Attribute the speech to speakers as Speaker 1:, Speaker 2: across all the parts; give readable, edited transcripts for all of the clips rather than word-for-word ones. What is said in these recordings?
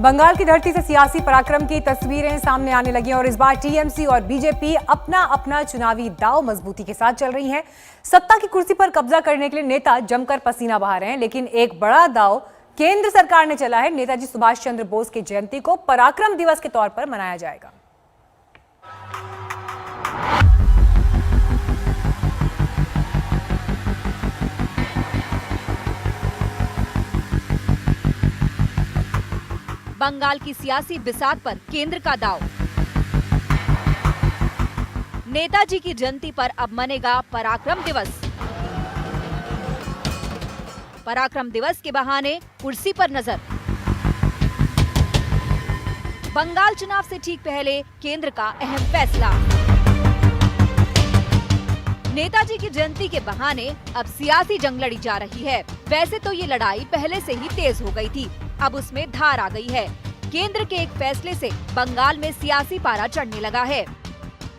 Speaker 1: बंगाल की धरती से सियासी पराक्रम की तस्वीरें सामने आने लगी और इस बार टीएमसी और बीजेपी अपना अपना चुनावी दांव मजबूती के साथ चल रही हैं। सत्ता की कुर्सी पर कब्जा करने के लिए नेता जमकर पसीना बहा रहे हैं, लेकिन एक बड़ा दांव केंद्र सरकार ने चला है। नेताजी सुभाष चंद्र बोस की जयंती को पराक्रम दिवस के तौर पर मनाया जाएगा।
Speaker 2: बंगाल की सियासी बिसात पर केंद्र का दांव। नेताजी की जयंती पर अब मनेगा पराक्रम दिवस। पराक्रम दिवस के बहाने कुर्सी पर नजर। बंगाल चुनाव से ठीक पहले केंद्र का अहम फैसला। नेताजी की जयंती के बहाने अब सियासी जंग लड़ी जा रही है। वैसे तो ये लड़ाई पहले से ही तेज हो गई थी, अब उसमें धार आ गई है। केंद्र के एक फैसले से बंगाल में सियासी पारा चढ़ने लगा है।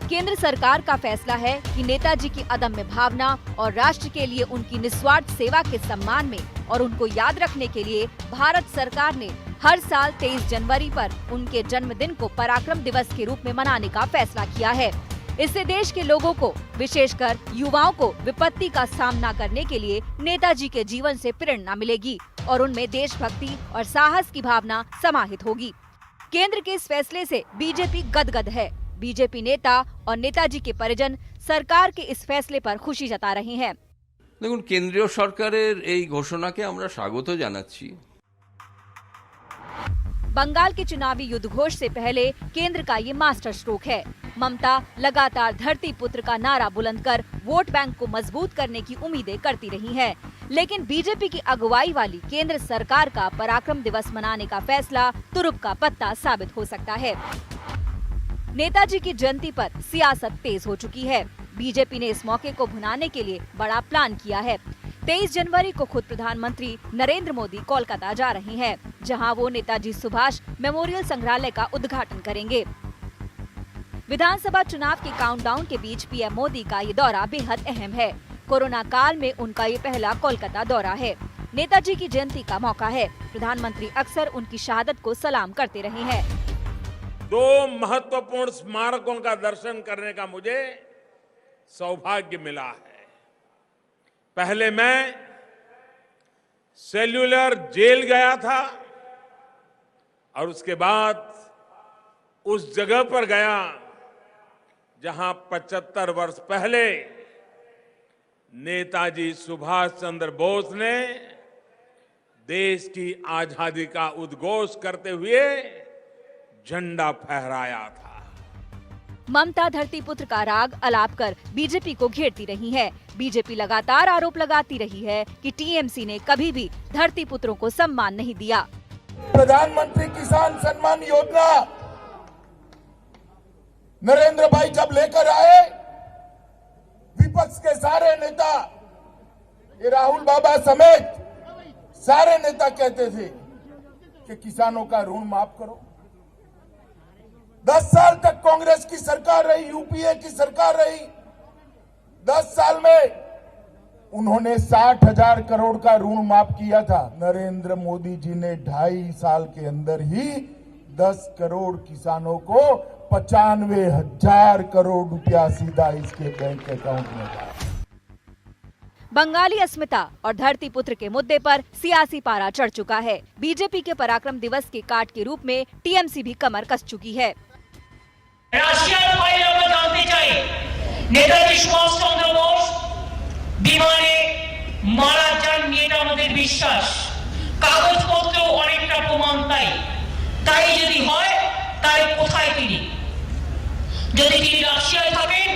Speaker 2: केंद्र सरकार का फैसला है कि नेताजी की अदम्य भावना और राष्ट्र के लिए उनकी निस्वार्थ सेवा के सम्मान में और उनको याद रखने के लिए भारत सरकार ने हर साल 23 जनवरी पर उनके जन्मदिन को पराक्रम दिवस के रूप में मनाने का फैसला किया है। इससे देश के लोगों को, विशेषकर युवाओं को विपत्ति का सामना करने के लिए नेताजी के जीवन से प्रेरणा मिलेगी और उनमें देशभक्ति और साहस की भावना समाहित होगी। केंद्र के इस फैसले से बीजेपी गदगद है। बीजेपी नेता और नेताजी के परिजन सरकार के इस फैसले पर खुशी जता रहे हैं।
Speaker 3: देखुन, केंद्रीय सरकारेर এই ঘোষণাকে আমরা স্বাগত জানাচ্ছি।
Speaker 2: बंगाल के चुनावी युद्ध घोष से पहले केंद्र का ये मास्टर स्ट्रोक है। ममता लगातार धरती पुत्र का नारा बुलंद कर वोट बैंक को मजबूत करने की उम्मीदें करती रही हैं, लेकिन बीजेपी की अगुवाई वाली केंद्र सरकार का पराक्रम दिवस मनाने का फैसला तुरुप का पत्ता साबित हो सकता है। नेताजी की जयंती पर सियासत तेज हो चुकी है। बीजेपी ने इस मौके को भुनाने के लिए बड़ा प्लान किया है। 23 जनवरी को खुद प्रधानमंत्री नरेंद्र मोदी कोलकाता जा रहे हैं, जहां वो नेताजी सुभाष मेमोरियल संग्रहालय का उद्घाटन करेंगे। विधानसभा चुनाव के काउंटडाउन के बीच पीएम मोदी का ये दौरा बेहद अहम है। कोरोना काल में उनका ये पहला कोलकाता दौरा है। नेताजी की जयंती का मौका है। प्रधानमंत्री अक्सर उनकी शहादत को सलाम करते रहे हैं।
Speaker 4: 2 महत्वपूर्ण स्मारकों का दर्शन करने का मुझे सौभाग्य मिला है। पहले मैं सेल्यूलर जेल गया था और उसके बाद उस जगह पर गया जहां 75 वर्ष पहले नेताजी सुभाष चंद्र बोस ने देश की आजादी का उद्घोष करते हुए झंडा फहराया था।
Speaker 2: ममता धरती पुत्र का राग अलाप कर बीजेपी को घेरती रही है। बीजेपी लगातार आरोप लगाती रही है कि टीएमसी ने कभी भी धरती पुत्रों को सम्मान नहीं दिया।
Speaker 5: प्रधानमंत्री किसान सम्मान योजना नरेंद्र भाई जब लेकर आए, विपक्ष के सारे नेता, ये राहुल बाबा समेत सारे नेता कहते थे कि किसानों का ऋण माफ करो। 10 साल तक कांग्रेस की सरकार रही, यूपीए की सरकार रही। 10 साल में उन्होंने 60,000 करोड़ का ऋण माफ किया था। नरेंद्र मोदी जी ने 2.5 साल के अंदर ही 10 करोड़ किसानों को 95,000 करोड़ रुपया सीधा इसके बैंक अकाउंट में डाला।
Speaker 2: बंगाली अस्मिता और धरती पुत्र के मुद्दे पर सियासी पारा चढ़ चुका है। बीजेपी के पराक्रम दिवस के काट के रूप में टीएमसी भी कमर कस चुकी है।
Speaker 6: রাশিয়ার ফাইল আমরা জানতে চাই, নেতাজি সুভাষ চন্দ্র বোস বিমানে মারা যাননি, এটা আমাদের বিশ্বাস। কাগজপত্র অনেকটা প্রমাণ তাই যদি হয় তাই কোথায় তিনি? যদি তিনি রাশিয়ায় থাকেন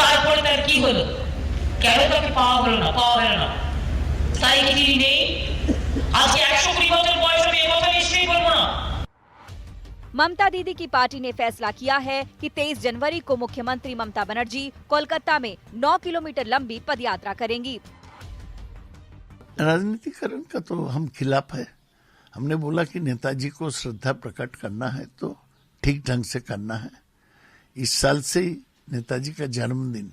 Speaker 6: তারপরে তার কি হলো? কেন তাকে পাওয়া গেল না? তাই কি তিনি নেই? আজকে 120 বছর বয়স, আমি এই কথা নিশ্চয়ই বলবো না।
Speaker 2: ममता दीदी की पार्टी ने फैसला किया है कि 23 जनवरी को मुख्यमंत्री ममता बनर्जी कोलकाता में 9 किलोमीटर लंबी पदयात्रा करेंगी।
Speaker 7: राजनीतिकरण का तो हम खिलाफ है। हमने बोला कि नेताजी को श्रद्धा प्रकट करना है तो ठीक ढंग से करना है। इस साल से नेताजी का जन्मदिन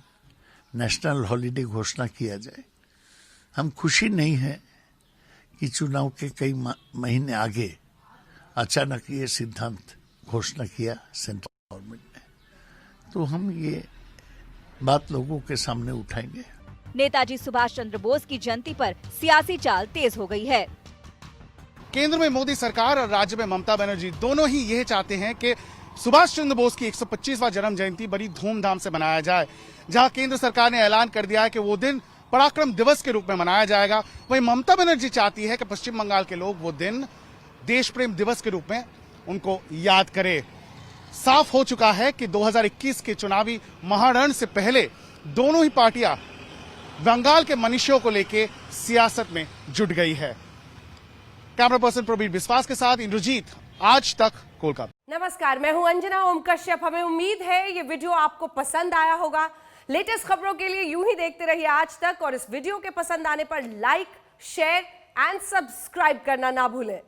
Speaker 7: नेशनल हॉलिडे घोषणा किया जाए। हम खुशी नहीं है कि चुनाव के कई महीने आगे अचानक ये सिद्धांत घोषणा किया सेंट्रल गवर्नमेंट ने, तो हम ये बात लोगों के सामने उठाएंगे।
Speaker 2: नेताजी सुभाष चंद्र बोस की जयंती पर सियासी चाल तेज हो गई है।
Speaker 8: केंद्र में मोदी सरकार और राज्य में ममता बनर्जी दोनों ही यह चाहते हैं कि सुभाष चंद्र बोस की 125वां जन्म जयंती बड़ी धूमधाम से मनाया जाए। जहां केंद्र सरकार ने ऐलान कर दिया है कि वो दिन पराक्रम दिवस के रूप में मनाया जाएगा, वहीं ममता बनर्जी चाहती है कि पश्चिम बंगाल के लोग वो दिन देश प्रेम दिवस के रूप में उनको याद करें। साफ हो चुका है कि 2021 के चुनावी महारण से पहले दोनों ही पार्टियां बंगाल के मनुष्यों को लेकर सियासत में जुट गई है। कैमरा पर्सन प्रवीण विश्वास के साथ इंद्रजीत, आज तक, कोलकाता।
Speaker 9: नमस्कार, मैं हूं अंजना ओम कश्यप। हमें उम्मीद है ये वीडियो आपको पसंद आया होगा। लेटेस्ट खबरों के लिए यूं ही देखते रहिए आज तक, और इस वीडियो के पसंद आने पर लाइक, शेयर एंड सब्सक्राइब करना ना भूलें।